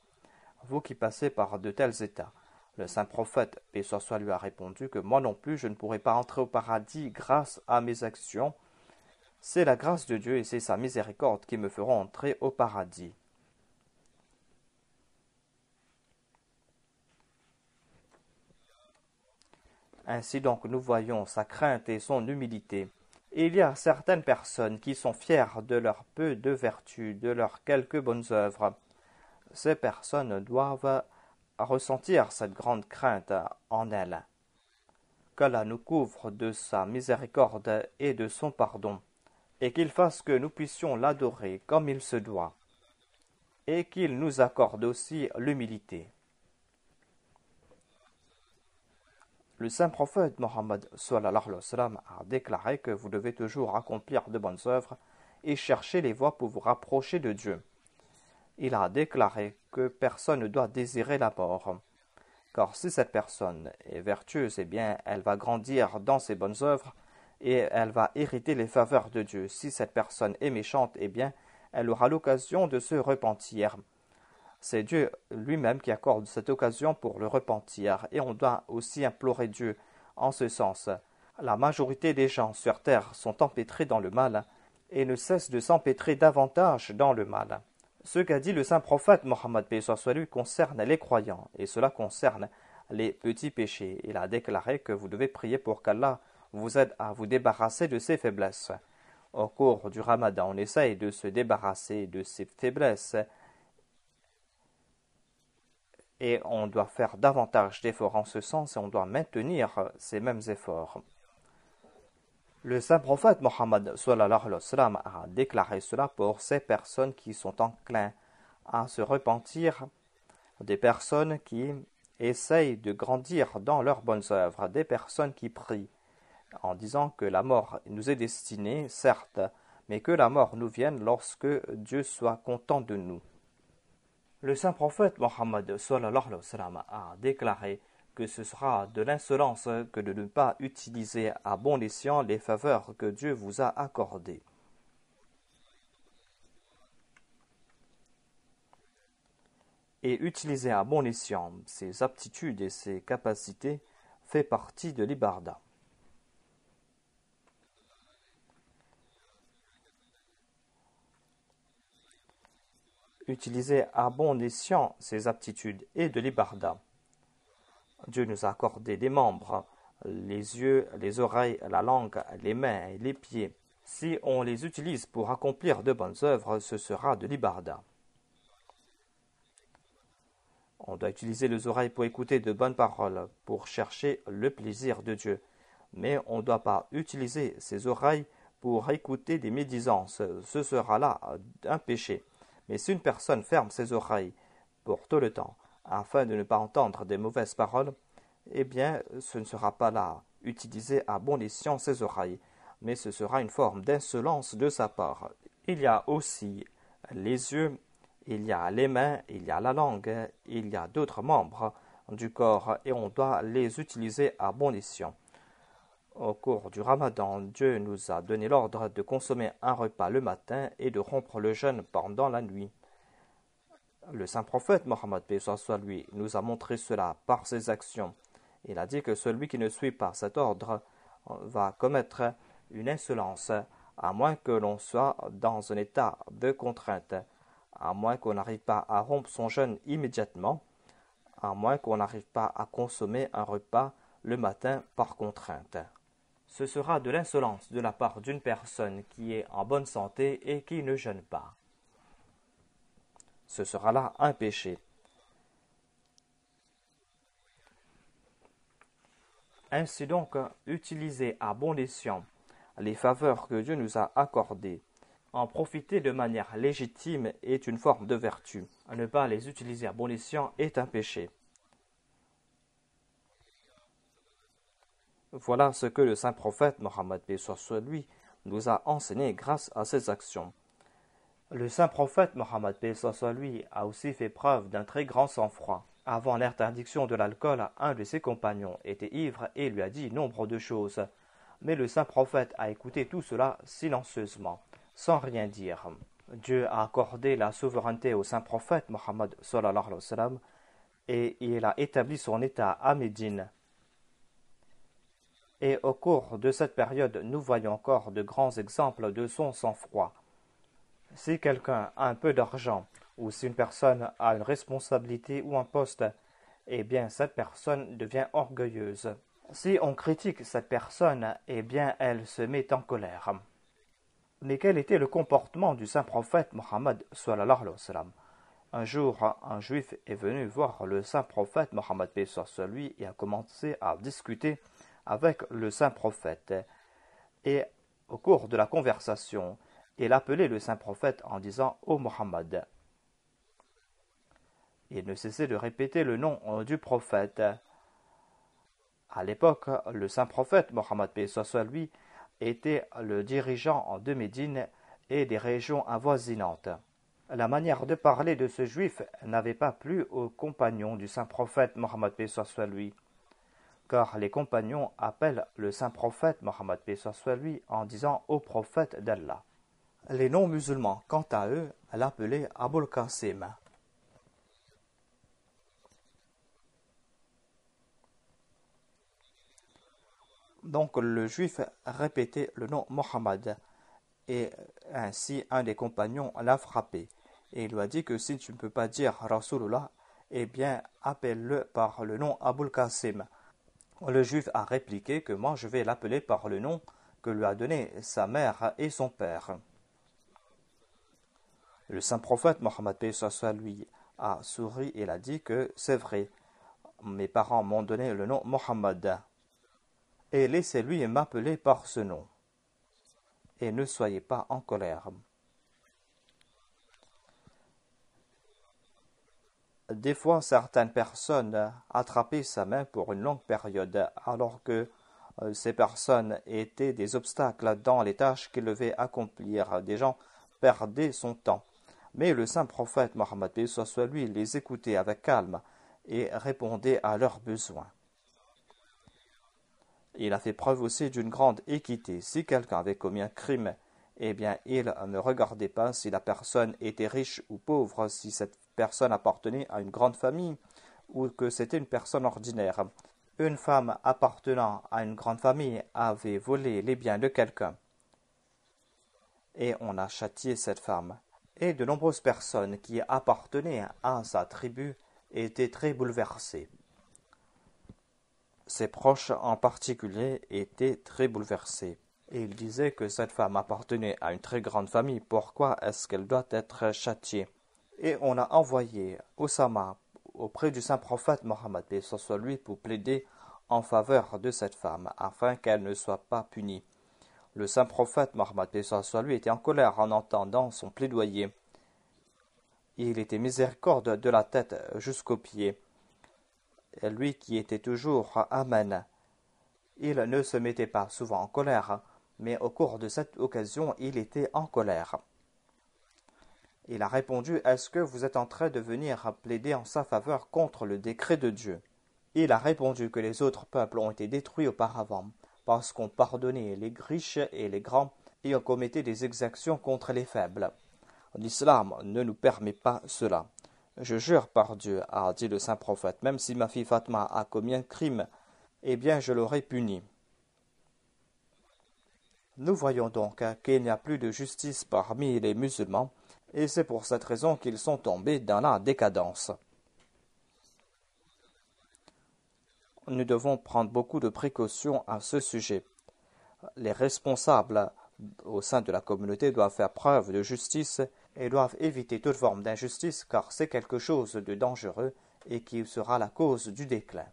Speaker 2: vous qui passez par de tels états. Le saint prophète, paix soit soit lui, a répondu que moi non plus je ne pourrai pas entrer au paradis grâce à mes actions. C'est la grâce de Dieu et c'est sa miséricorde qui me feront entrer au paradis. Ainsi donc nous voyons sa crainte et son humilité. Il y a certaines personnes qui sont fières de leur peu de vertu, de leurs quelques bonnes œuvres. Ces personnes doivent ressentir cette grande crainte en elles. Qu'Allah nous couvre de sa miséricorde et de son pardon, et qu'il fasse que nous puissions l'adorer comme il se doit, et qu'il nous accorde aussi l'humilité. Le saint prophète Mohammed sallallahu alayhi wa sallam a déclaré que vous devez toujours accomplir de bonnes œuvres et chercher les voies pour vous rapprocher de Dieu. Il a déclaré que personne ne doit désirer la mort, car si cette personne est vertueuse, eh bien, elle va grandir dans ses bonnes œuvres et elle va hériter les faveurs de Dieu. Si cette personne est méchante, eh bien, elle aura l'occasion de se repentir. C'est Dieu lui-même qui accorde cette occasion pour le repentir et on doit aussi implorer Dieu en ce sens. La majorité des gens sur terre sont empêtrés dans le mal et ne cessent de s'empêtrer davantage dans le mal. Ce qu'a dit le saint prophète Mohammed lui concerne les croyants et cela concerne les petits péchés. Il a déclaré que vous devez prier pour qu'Allah vous aide à vous débarrasser de ces faiblesses. Au cours du Ramadan, on essaye de se débarrasser de ces faiblesses et on doit faire davantage d'efforts en ce sens et on doit maintenir ces mêmes efforts. Le saint prophète Mohammed sallallahu alayhi wa sallam a déclaré cela pour ces personnes qui sont enclins à se repentir, des personnes qui essayent de grandir dans leurs bonnes œuvres, des personnes qui prient en disant que la mort nous est destinée, certes, mais que la mort nous vienne lorsque Dieu soit content de nous. Le saint prophète Mohammed sallallahu alayhi wa sallam a déclaré que ce sera de l'insolence que de ne pas utiliser à bon escient les faveurs que Dieu vous a accordées. Et utiliser à bon escient ses aptitudes et ses capacités fait partie de l'ibarda. Utiliser à bon escient ses aptitudes et de l'ibarda. Dieu nous a accordé des membres, les yeux, les oreilles, la langue, les mains et les pieds. Si on les utilise pour accomplir de bonnes œuvres, ce sera de l'ibarda. On doit utiliser les oreilles pour écouter de bonnes paroles, pour chercher le plaisir de Dieu. Mais on ne doit pas utiliser ses oreilles pour écouter des médisances. Ce sera là un péché. Mais si une personne ferme ses oreilles pour tout le temps, afin de ne pas entendre des mauvaises paroles, eh bien, ce ne sera pas là utiliser à bon escient ses oreilles, mais ce sera une forme d'insolence de sa part. Il y a aussi les yeux, il y a les mains, il y a la langue, il y a d'autres membres du corps et on doit les utiliser à bon escient. Au cours du Ramadan, Dieu nous a donné l'ordre de consommer un repas le matin et de rompre le jeûne pendant la nuit. Le saint prophète Mohammed lui nous a montré cela par ses actions. Il a dit que celui qui ne suit pas cet ordre va commettre une insolence, à moins que l'on soit dans un état de contrainte, à moins qu'on n'arrive pas à rompre son jeûne immédiatement, à moins qu'on n'arrive pas à consommer un repas le matin par contrainte. Ce sera de l'insolence de la part d'une personne qui est en bonne santé et qui ne jeûne pas. Ce sera là un péché. Ainsi donc, utiliser à bon escient les faveurs que Dieu nous a accordées, en profiter de manière légitime est une forme de vertu. Ne pas les utiliser à bon escient est un péché. Voilà ce que le saint prophète Mohammed lui nous a enseigné grâce à ses actions. Le saint prophète Mohammed lui a aussi fait preuve d'un très grand sang-froid. Avant l'interdiction de l'alcool, un de ses compagnons était ivre et lui a dit nombre de choses. Mais le saint prophète a écouté tout cela silencieusement, sans rien dire. Dieu a accordé la souveraineté au saint prophète Mohammed et il a établi son état à Médine. Et au cours de cette période, nous voyons encore de grands exemples de son sang-froid. Si quelqu'un a un peu d'argent, ou si une personne a une responsabilité ou un poste, eh bien cette personne devient orgueilleuse. Si on critique cette personne, eh bien elle se met en colère. Mais quel était le comportement du saint prophète Mohammed sallallahu alayhi wa sallam? Un jour, un juif est venu voir le saint prophète Mohammed lui et a commencé à discuter avec le saint prophète. Et au cours de la conversation, il appelait le saint prophète en disant « Ô Mohammed ». Il ne cessait de répéter le nom du prophète. À l'époque, le saint prophète Mohammed paix soit lui était le dirigeant de Médine et des régions avoisinantes. La manière de parler de ce juif n'avait pas plu aux compagnons du saint prophète Mohammed paix soit lui, car les compagnons appellent le saint prophète Mohammed paix soit lui en disant au prophète d'Allah. Les non-musulmans, quant à eux, l'appelaient Abul Qasim. Donc le juif répétait le nom Mohammed, et ainsi un des compagnons l'a frappé, et il lui a dit que si tu ne peux pas dire Rasulullah, eh bien appelle-le par le nom Abul Qasim. Le juif a répliqué que moi je vais l'appeler par le nom que lui a donné sa mère et son père. Le saint prophète Mohammed paix soit lui a souri et a dit que c'est vrai, mes parents m'ont donné le nom Mohammed, et laissez-lui m'appeler par ce nom, et ne soyez pas en colère. Des fois, certaines personnes attrapaient sa main pour une longue période, alors que ces personnes étaient des obstacles dans les tâches qu'il devait accomplir. Des gens perdaient son temps. Mais le saint prophète Mohammed paix soit lui les écoutait avec calme et répondait à leurs besoins. Il a fait preuve aussi d'une grande équité. Si quelqu'un avait commis un crime, eh bien, il ne regardait pas si la personne était riche ou pauvre, si cette personne appartenait à une grande famille ou que c'était une personne ordinaire. Une femme appartenant à une grande famille avait volé les biens de quelqu'un et on a châtié cette femme. Et de nombreuses personnes qui appartenaient à sa tribu étaient très bouleversées. Ses proches en particulier étaient très bouleversés. Et il disait que cette femme appartenait à une très grande famille. Pourquoi est-ce qu'elle doit être châtiée? Et on a envoyé Osama auprès du saint prophète Mohammed paix soit lui pour plaider en faveur de cette femme afin qu'elle ne soit pas punie. Le saint prophète Mohammed paix soit lui était en colère en entendant son plaidoyer. Il était miséricorde de la tête jusqu'aux pieds. Et lui qui était toujours Amen. Il ne se mettait pas souvent en colère, mais au cours de cette occasion, il était en colère. Il a répondu « Est-ce que vous êtes en train de venir plaider en sa faveur contre le décret de Dieu ?» Il a répondu que les autres peuples ont été détruits auparavant, parce qu'on pardonnait les riches et les grands, et on commettait des exactions contre les faibles. L'islam ne nous permet pas cela. Je jure par Dieu, a dit le saint prophète, même si ma fille Fatma a commis un crime, eh bien je l'aurai punie. Nous voyons donc qu'il n'y a plus de justice parmi les musulmans, et c'est pour cette raison qu'ils sont tombés dans la décadence. Nous devons prendre beaucoup de précautions à ce sujet. Les responsables au sein de la communauté doivent faire preuve de justice et doivent éviter toute forme d'injustice car c'est quelque chose de dangereux et qui sera la cause du déclin.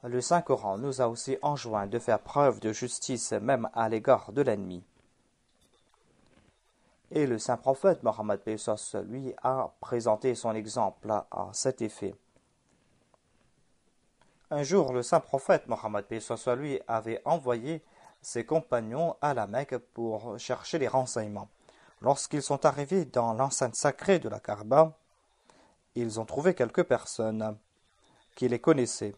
Speaker 2: Le Saint-Coran nous a aussi enjoint de faire preuve de justice même à l'égard de l'ennemi. Et le saint prophète Mohammed paix soit lui a présenté son exemple à cet effet. Un jour, le saint prophète Mohammed paix soit lui avait envoyé ses compagnons à la Mecque pour chercher les renseignements. Lorsqu'ils sont arrivés dans l'enceinte sacrée de la Kaaba, ils ont trouvé quelques personnes qui les connaissaient,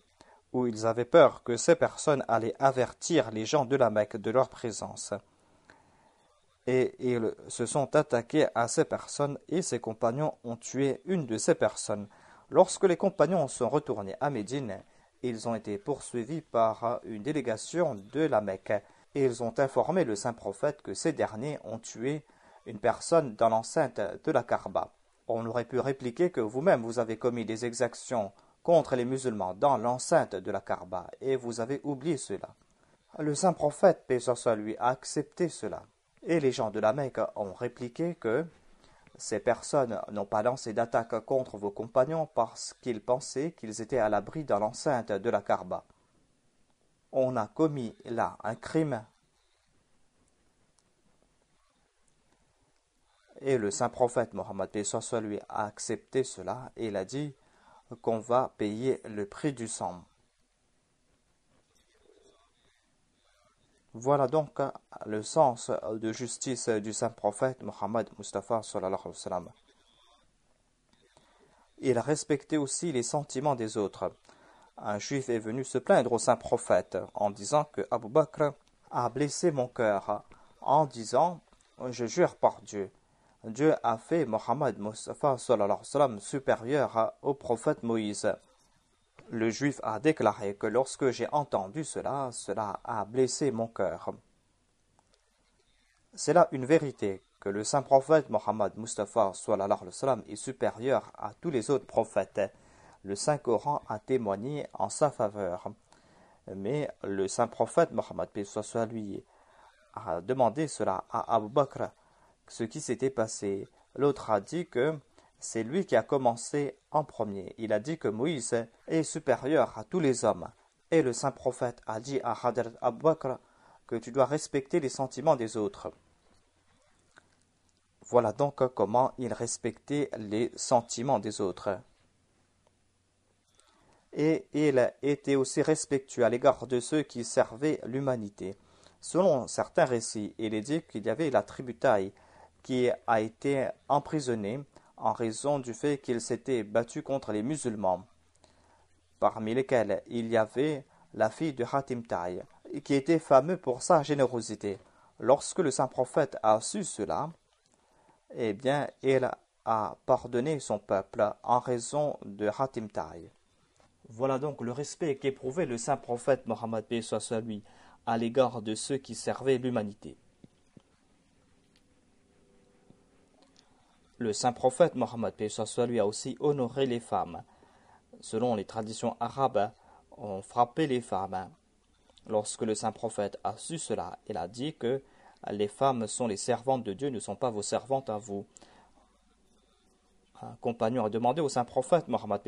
Speaker 2: où ils avaient peur que ces personnes allaient avertir les gens de la Mecque de leur présence. Et ils se sont attaqués à ces personnes et ses compagnons ont tué une de ces personnes. Lorsque les compagnons sont retournés à Médine, ils ont été poursuivis par une délégation de la Mecque et ils ont informé le saint prophète que ces derniers ont tué une personne dans l'enceinte de la Kaaba. On aurait pu répliquer que vous-même vous avez commis des exactions contre les musulmans dans l'enceinte de la Kaaba et vous avez oublié cela. Le saint prophète, paix soit lui, a accepté cela. Et les gens de la Mecque ont répliqué que ces personnes n'ont pas lancé d'attaque contre vos compagnons parce qu'ils pensaient qu'ils étaient à l'abri dans l'enceinte de la Kaaba. On a commis là un crime Et le saint prophète Mohammed lui a accepté cela et il a dit qu'on va payer le prix du sang. Voilà donc le sens de justice du saint prophète Mohammed Mustafa sallallahu alayhi wa sallam. Il respectait aussi les sentiments des autres. Un juif est venu se plaindre au saint prophète en disant que Abu Bakr a blessé mon cœur, en disant « Je jure par Dieu, Dieu a fait Mohammed Mustafa sallallahu alayhi wa sallam supérieur au prophète Moïse. » Le juif a déclaré que lorsque j'ai entendu cela, cela a blessé mon cœur. C'est là une vérité que le saint prophète Mohammed Mustafa sallallahu alayhi wa sallam est supérieur à tous les autres prophètes. Le Saint-Coran a témoigné en sa faveur. Mais le saint prophète Mohammed lui a demandé cela à Abu Bakr, ce qui s'était passé. L'autre a dit que c'est lui qui a commencé en premier. Il a dit que Moïse est supérieur à tous les hommes. Et le saint prophète a dit à Hadrat Abu Bakr que tu dois respecter les sentiments des autres. Voilà donc comment il respectait les sentiments des autres. Et il était aussi respectueux à l'égard de ceux qui servaient l'humanité. Selon certains récits, il est dit qu'il y avait la tribu Taï qui a été emprisonnée en raison du fait qu'il s'était battu contre les musulmans, parmi lesquels il y avait la fille de Hatim Taï, qui était fameux pour sa générosité. Lorsque le saint prophète a su cela, eh bien, il a pardonné son peuple en raison de Hatim Taï. Voilà donc le respect qu'éprouvait le saint prophète Mohammed lui à l'égard de ceux qui servaient l'humanité. Le saint prophète Mohammed lui a aussi honoré les femmes. Selon les traditions arabes, on frappait les femmes. Lorsque le saint prophète a su cela, il a dit que les femmes sont les servantes de Dieu, ne sont pas vos servantes à vous. Un compagnon a demandé au saint prophète Mohammed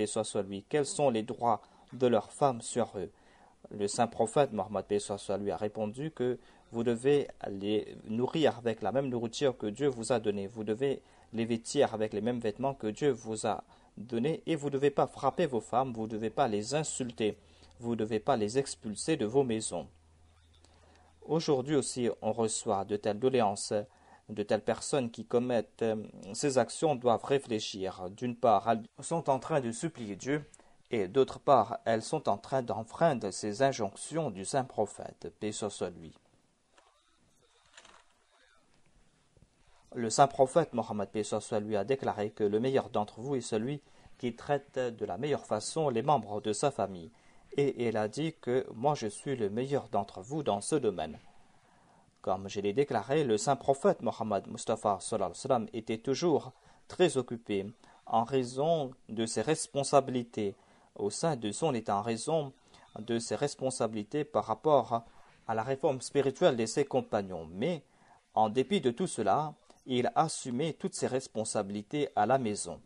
Speaker 2: lui quels sont les droits de leurs femmes sur eux. Le saint prophète Mohammed lui a répondu que vous devez les nourrir avec la même nourriture que Dieu vous a donnée. Vous devez les vêtir avec les mêmes vêtements que Dieu vous a donnés et vous ne devez pas frapper vos femmes, vous ne devez pas les insulter, vous ne devez pas les expulser de vos maisons. Aujourd'hui aussi, on reçoit de telles doléances. De telles personnes qui commettent ces actions doivent réfléchir. D'une part, elles sont en train de supplier Dieu, et d'autre part, elles sont en train d'enfreindre ces injonctions du saint prophète, paix soit lui. Le saint prophète Mohammed paix soit lui a déclaré que le meilleur d'entre vous est celui qui traite de la meilleure façon les membres de sa famille. Et il a dit que moi je suis le meilleur d'entre vous dans ce domaine. Comme je l'ai déclaré, le saint prophète Mohammed Mustafa était toujours très occupé en raison de ses responsabilités au sein de son état, en raison de ses responsabilités par rapport à la réforme spirituelle de ses compagnons. Mais, en dépit de tout cela, il assumait toutes ses responsabilités à la maison.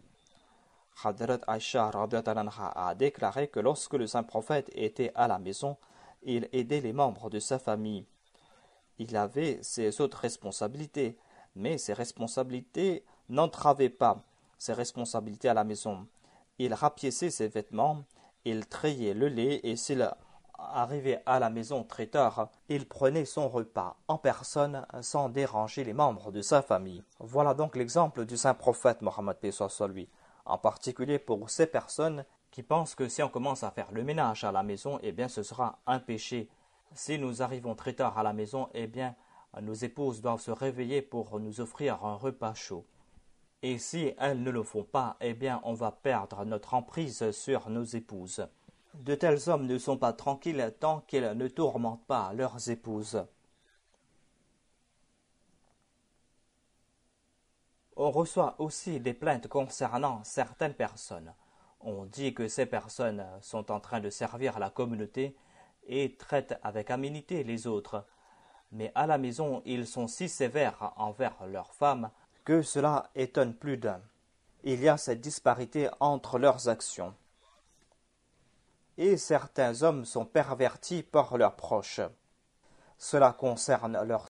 Speaker 2: Hadrat Aisha a déclaré que lorsque le saint prophète était à la maison, il aidait les membres de sa famille. Il avait ses autres responsabilités, mais ses responsabilités n'entravaient pas ses responsabilités à la maison. Il rapiéçait ses vêtements, il trayait le lait et s'il arrivait à la maison très tard, il prenait son repas en personne sans déranger les membres de sa famille. Voilà donc l'exemple du saint prophète Mohammed lui, en particulier pour ces personnes qui pensent que si on commence à faire le ménage à la maison, eh bien ce sera un péché. Si nous arrivons très tard à la maison, eh bien, nos épouses doivent se réveiller pour nous offrir un repas chaud. Et si elles ne le font pas, eh bien, on va perdre notre emprise sur nos épouses. De tels hommes ne sont pas tranquilles tant qu'ils ne tourmentent pas leurs épouses. On reçoit aussi des plaintes concernant certaines personnes. On dit que ces personnes sont en train de servir la communauté et traitent avec aménité les autres. Mais à la maison, ils sont si sévères envers leurs femmes que cela étonne plus d'un. Il y a cette disparité entre leurs actions. Et certains hommes sont pervertis par leurs proches. Cela concerne leurs